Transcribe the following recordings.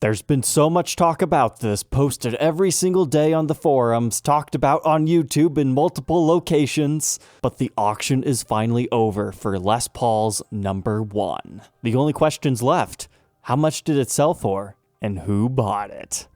There's been so much talk about this, posted every single day on the forums, talked about on YouTube in multiple locations, but the auction is finally over for Les Paul's number 1. The only questions left: how much did it sell for, and who bought it?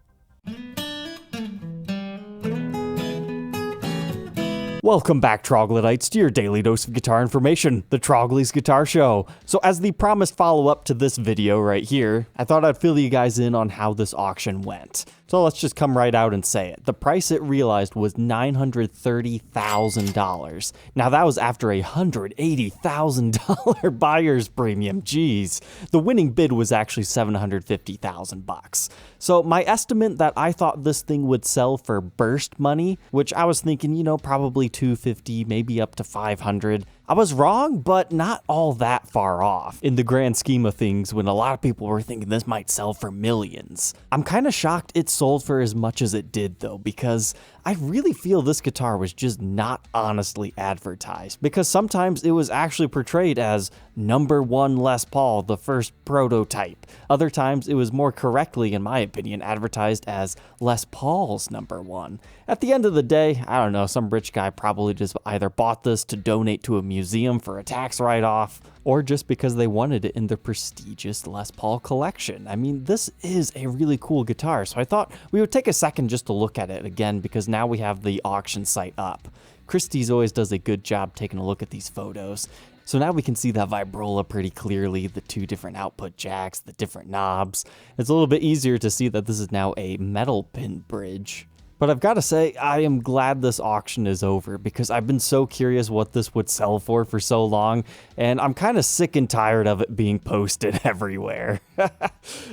Welcome back, Troglodytes, to your daily dose of guitar information, the Trogly's Guitar Show. So as the promised follow-up to this video right here, I thought I'd fill you guys in on how this auction went. So let's just come right out and say it. The price it realized was $930,000. Now that was after a $180,000 buyer's premium. Jeez. The winning bid was actually $750,000. So my estimate that I thought this thing would sell for burst money, which I was thinking, probably $250, maybe up to $500. I was wrong, but not all that far off in the grand scheme of things when a lot of people were thinking this might sell for millions. I'm kind of shocked it sold for as much as it did though, because I really feel this guitar was just not honestly advertised, because sometimes it was actually portrayed as number 1 Les Paul, the first prototype. Other times it was more correctly, in my opinion, advertised as Les Paul's number 1. At the end of the day, I don't know, some rich guy probably just either bought this to donate to a museum for a tax write-off, or just because they wanted it in their prestigious Les Paul collection. I mean, this is a really cool guitar, so I thought we would take a second just to look at it again, because now we have the auction site up. Christie's always does a good job taking a look at these photos. So now we can see that vibrola pretty clearly, the 2 different output jacks, the different knobs. It's a little bit easier to see that this is now a metal pin bridge. But I've got to say, I am glad this auction is over, because I've been so curious what this would sell for so long, and I'm kind of sick and tired of it being posted everywhere. I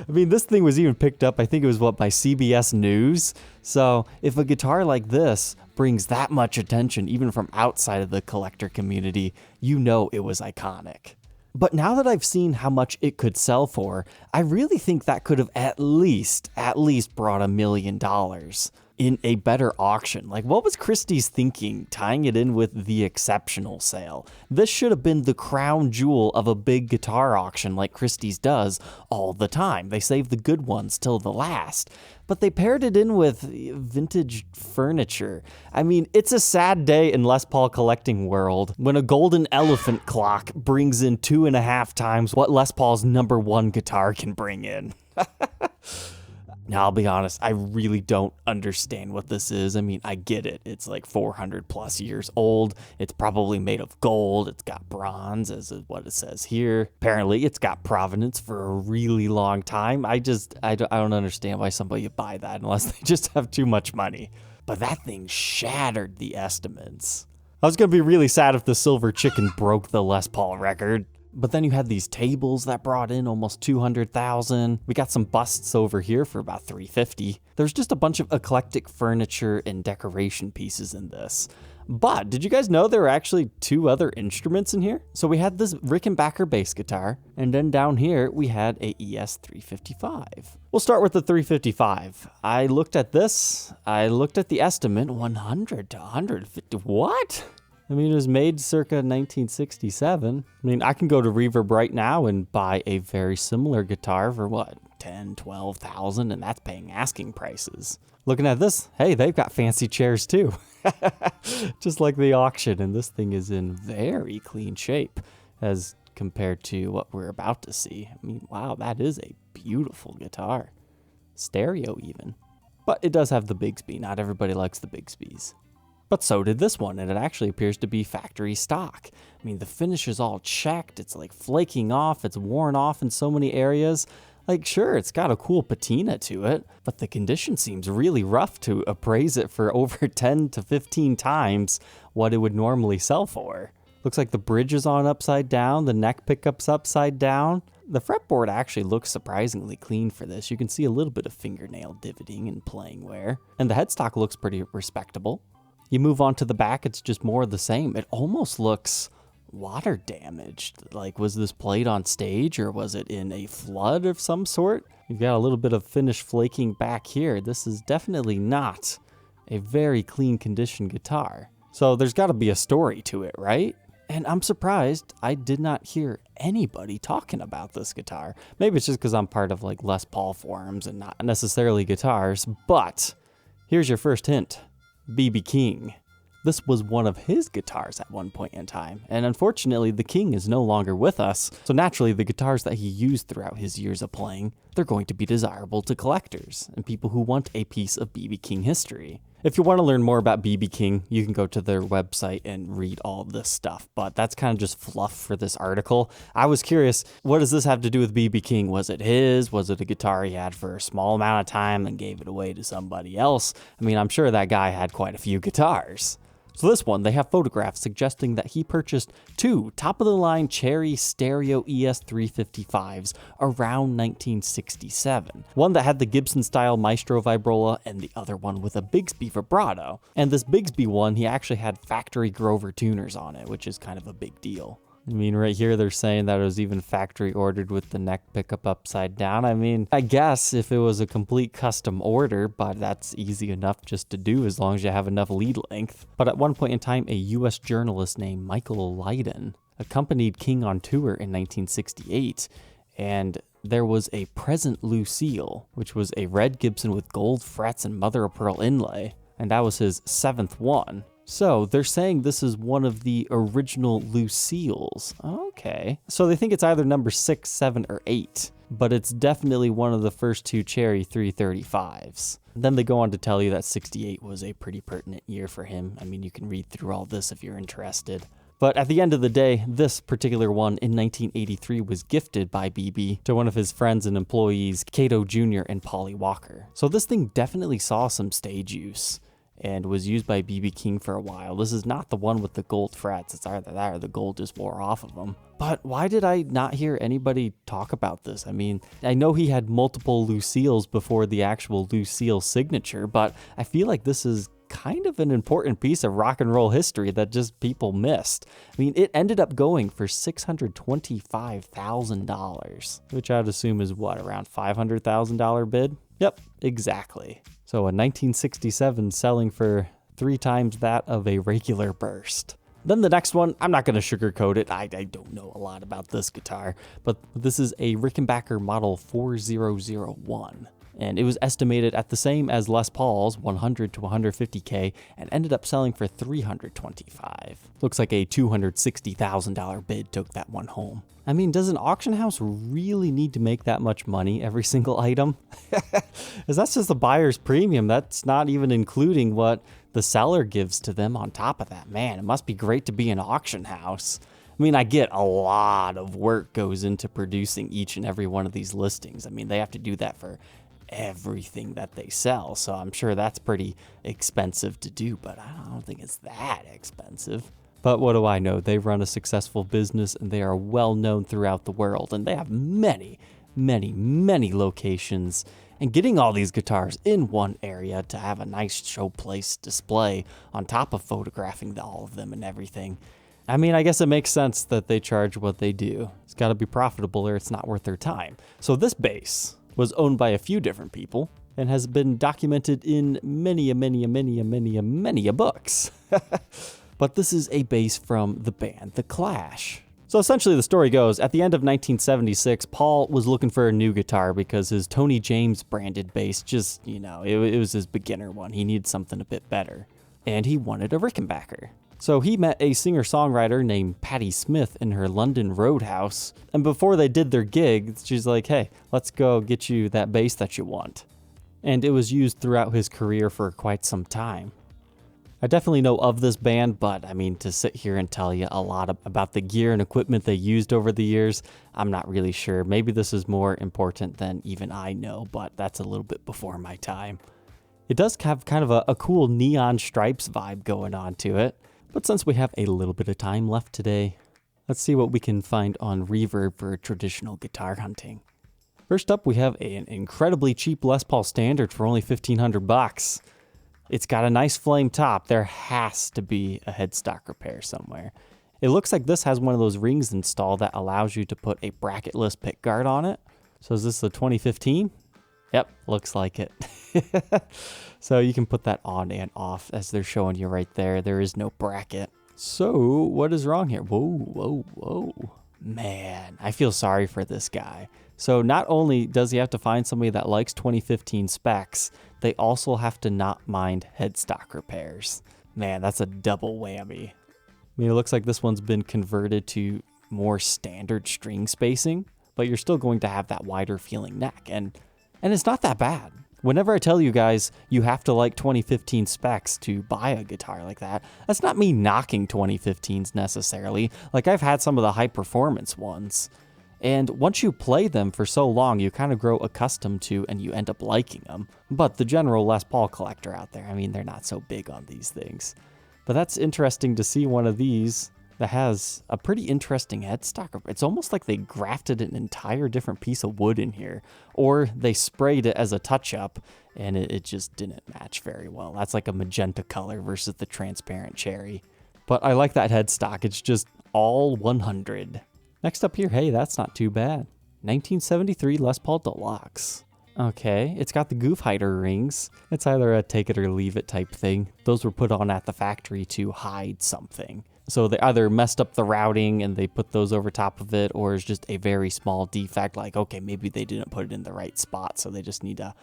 mean, this thing was even picked up, I think it was by CBS News. So if a guitar like this brings that much attention, even from outside of the collector community, it was iconic. But now that I've seen how much it could sell for, I really think that could have at least brought $1 million in a better auction. Like, what was Christie's thinking, tying it in with the exceptional sale? This should have been the crown jewel of a big guitar auction like Christie's does all the time. They save the good ones till the last. But they paired it in with vintage furniture. I mean, it's a sad day in Les Paul collecting world when a golden elephant clock brings in 2.5 times what Les Paul's number 1 guitar can bring in. Now, I'll be honest, I really don't understand what this is. I mean, I get it. It's like 400 plus years old. It's probably made of gold. It's got bronze, as is what it says here. Apparently, it's got provenance for a really long time. I don't understand why somebody would buy that unless they just have too much money. But that thing shattered the estimates. I was going to be really sad if the Silver Chicken broke the Les Paul record. But then you had these tables that brought in almost $200,000. We got some busts over here for about $350. There's just a bunch of eclectic furniture and decoration pieces in this. But did you guys know there were actually 2 other instruments in here? So we had this Rickenbacker bass guitar, and then down here we had a ES 355. We'll start with the 355. I looked at this. I looked at the estimate, 100 to 150. What? I mean, it was made circa 1967. I mean, I can go to Reverb right now and buy a very similar guitar for what, 10, 12,000, and that's paying asking prices. Looking at this, hey, they've got fancy chairs too. Just like the auction, and this thing is in very clean shape as compared to what we're about to see. I mean, wow, that is a beautiful guitar. Stereo even. But it does have the Bigsby. Not everybody likes the Bigsbys. But so did this one, and it actually appears to be factory stock. I mean, the finish is all checked, it's like flaking off, it's worn off in so many areas. Like, sure, it's got a cool patina to it, but the condition seems really rough to appraise it for over 10 to 15 times what it would normally sell for. Looks like the bridge is on upside down, the neck pickup's upside down. The fretboard actually looks surprisingly clean for this. You can see a little bit of fingernail divoting and playing wear. And the headstock looks pretty respectable. You move on to the back, it's just more of the same. It almost looks water damaged. Like, was this played on stage or was it in a flood of some sort? You've got a little bit of finish flaking back here. This is definitely not a very clean condition guitar. So there's got to be a story to it, right? And I'm surprised I did not hear anybody talking about this guitar. Maybe it's just because I'm part of like Les Paul forums and not necessarily guitars, but here's your first hint. B.B. King. This was one of his guitars at one point in time, and unfortunately the King is no longer with us, so naturally the guitars that he used throughout his years of playing, they're going to be desirable to collectors and people who want a piece of B.B. King history. If you want to learn more about B.B. King, you can go to their website and read all this stuff, but that's kind of just fluff for this article. I was curious, what does this have to do with B.B. King? Was it his? Was it a guitar he had for a small amount of time and gave it away to somebody else? I mean, I'm sure that guy had quite a few guitars. So this one, they have photographs suggesting that he purchased 2 top-of-the-line Cherry Stereo ES355s around 1967. One that had the Gibson-style Maestro vibrola and the other one with a Bigsby vibrato. And this Bigsby one, he actually had factory Grover tuners on it, which is kind of a big deal. I mean, right here they're saying that it was even factory ordered with the neck pickup upside down. I mean, I guess if it was a complete custom order, but that's easy enough just to do as long as you have enough lead length. But at one point in time, a US journalist named Michael Lydon accompanied King on tour in 1968, and there was a present Lucille, which was a red Gibson with gold frets and mother of pearl inlay, and that was his 7th one. So they're saying this is one of the original Lucille's. Okay. So they think it's either number 6, 7, or 8, but it's definitely one of the first 2 Cherry 335s. Then they go on to tell you that 68 was a pretty pertinent year for him. I mean, you can read through all this if you're interested. But at the end of the day, this particular one in 1983 was gifted by BB to one of his friends and employees, Cato Jr. and Polly Walker. So this thing definitely saw some stage use and was used by B.B. King for a while. This is not the one with the gold frets. It's either that or the gold just wore off of them. But why did I not hear anybody talk about this? I mean, I know he had multiple Lucille's before the actual Lucille signature, but I feel like this is kind of an important piece of rock and roll history that just people missed. I mean, it ended up going for $625,000, which I'd assume is what, around $500,000 bid? Yep, exactly. So a 1967 selling for 3 times that of a regular burst. Then the next one, I'm not going to sugarcoat it. I don't know a lot about this guitar, but this is a Rickenbacker model 4001. And it was estimated at the same as Les Paul's 100 to 150K and ended up selling for $325. Looks like a $260,000 bid took that one home. I mean, does an auction house really need to make that much money every single item? Because that's just the buyer's premium. That's not even including what the seller gives to them on top of that. Man, it must be great to be an auction house. I mean, I get a lot of work goes into producing each and every one of these listings. I mean, they have to do that for everything that they sell, so I'm sure that's pretty expensive to do, but I don't think it's that expensive. But what do I know? They run a successful business and they are well known throughout the world, and they have many, many, many locations. And getting all these guitars in one area to have a nice showplace display on top of photographing all of them and everything, I mean, I guess it makes sense that they charge what they do. It's got to be profitable or it's not worth their time. So this bass was owned by a few different people and has been documented in many books. But this is a bass from the band The Clash. So essentially the story goes, at the end of 1976, Paul was looking for a new guitar because his Tony James branded bass just, it was his beginner one. He needed something a bit better. And he wanted a Rickenbacker. So he met a singer-songwriter named Patti Smith in her London Roadhouse. And before they did their gig, she's like, hey, let's go get you that bass that you want. And it was used throughout his career for quite some time. I definitely know of this band, but I mean, to sit here and tell you a lot about the gear and equipment they used over the years, I'm not really sure. Maybe this is more important than even I know, but that's a little bit before my time. It does have kind of a cool neon stripes vibe going on to it. But since we have a little bit of time left today, let's see what we can find on Reverb for traditional guitar hunting. First up, we have an incredibly cheap Les Paul Standard for only $1,500. It's got a nice flame top. There has to be a headstock repair somewhere. It looks like this has one of those rings installed that allows you to put a bracketless pickguard on it. So is this the 2015? Yep, looks like it. So you can put that on and off as they're showing you right there. There is no bracket. So, what is wrong here? Whoa, whoa, whoa. Man, I feel sorry for this guy. So not only does he have to find somebody that likes 2015 specs, they also have to not mind headstock repairs. Man, that's a double whammy. I mean, it looks like this one's been converted to more standard string spacing, but you're still going to have that wider feeling neck, and it's not that bad. Whenever I tell you guys you have to like 2015 specs to buy a guitar like that, that's not me knocking 2015s necessarily. Like, I've had some of the high performance ones, and once you play them for so long, you kind of grow accustomed to and you end up liking them. But the general Les Paul collector out there, I mean, they're not so big on these things. But that's interesting to see one of these that has a pretty interesting headstock. It's almost like they grafted an entire different piece of wood in here, or they sprayed it as a touch-up, and it just didn't match very well. That's like a magenta color versus the transparent cherry. But I like that headstock. It's just all 100. Next up here, hey, that's not too bad. 1973 Les Paul Deluxe. Okay, it's got the goof hider rings. It's either a take it or leave it type thing. Those were put on at the factory to hide something. So they either messed up the routing and they put those over top of it, or it's just a very small defect, like, okay, maybe they didn't put it in the right spot, so they just need to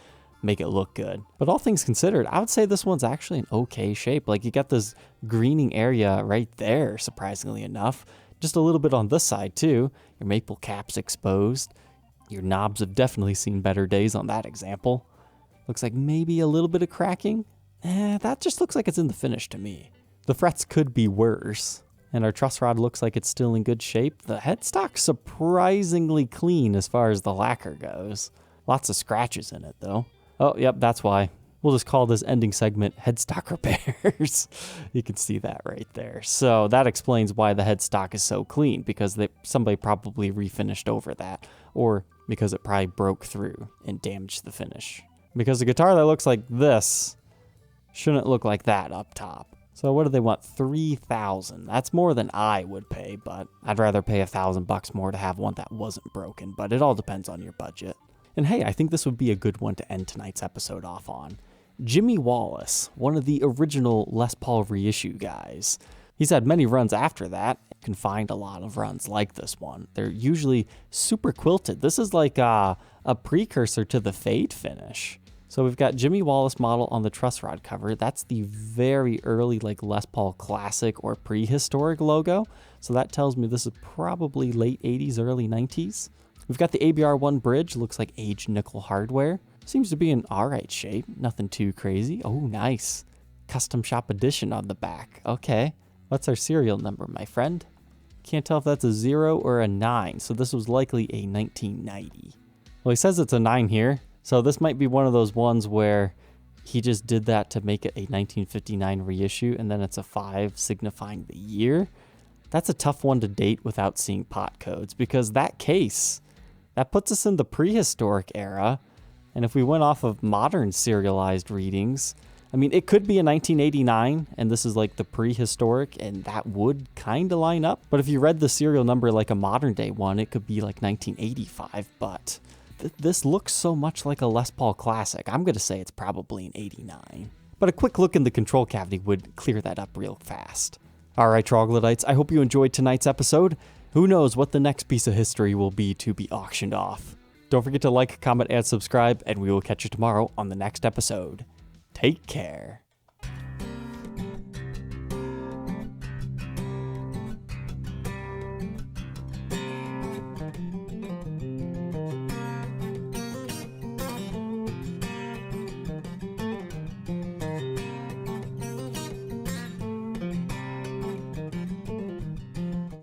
make it look good. But all things considered, I would say this one's actually in okay shape. Like, you got this greening area right there, surprisingly enough. Just a little bit on this side too. Your maple cap's exposed. Your knobs have definitely seen better days on that example. Looks like maybe a little bit of cracking. That just looks like it's in the finish to me. The frets could be worse. And our truss rod looks like it's still in good shape. The headstock's surprisingly clean as far as the lacquer goes. Lots of scratches in it though. Oh, yep, that's why. We'll just call this ending segment headstock repairs. You can see that right there. So that explains why the headstock is so clean, because somebody probably refinished over that, or because it probably broke through and damaged the finish. Because a guitar that looks like this shouldn't look like that up top. So what do they want? $3,000. That's more than I would pay, but I'd rather pay $1,000 more to have one that wasn't broken, but it all depends on your budget. And hey, I think this would be a good one to end tonight's episode off on. Jimmy Wallace, one of the original Les Paul reissue guys. He's had many runs after that. You can find a lot of runs like this one. They're usually super quilted. This is like a precursor to the fade finish. So we've got Jimmy Wallace model on the truss rod cover. That's the very early like Les Paul classic or prehistoric logo. So that tells me this is probably late 80s, early 90s. We've got the ABR1 bridge, looks like aged nickel hardware. Seems to be in all right shape, nothing too crazy. Oh, nice. Custom shop edition on the back. Okay, what's our serial number, my friend? Can't tell if that's a 0 or a 9, so this was likely a 1990. Well, he says it's a 9 here, so this might be one of those ones where he just did that to make it a 1959 reissue, and then it's a 5 signifying the year. That's a tough one to date without seeing pot codes, because that case, that puts us in the prehistoric era. And if we went off of modern serialized readings, I mean, it could be a 1989, and this is like the prehistoric, and that would kind of line up. But if you read the serial number like a modern day one, it could be like 1985. But this looks so much like a Les Paul classic. I'm going to say it's probably an 89. But a quick look in the control cavity would clear that up real fast. All right, troglodytes, I hope you enjoyed tonight's episode. Who knows what the next piece of history will be to be auctioned off. Don't forget to like, comment, and subscribe, and we will catch you tomorrow on the next episode. Take care.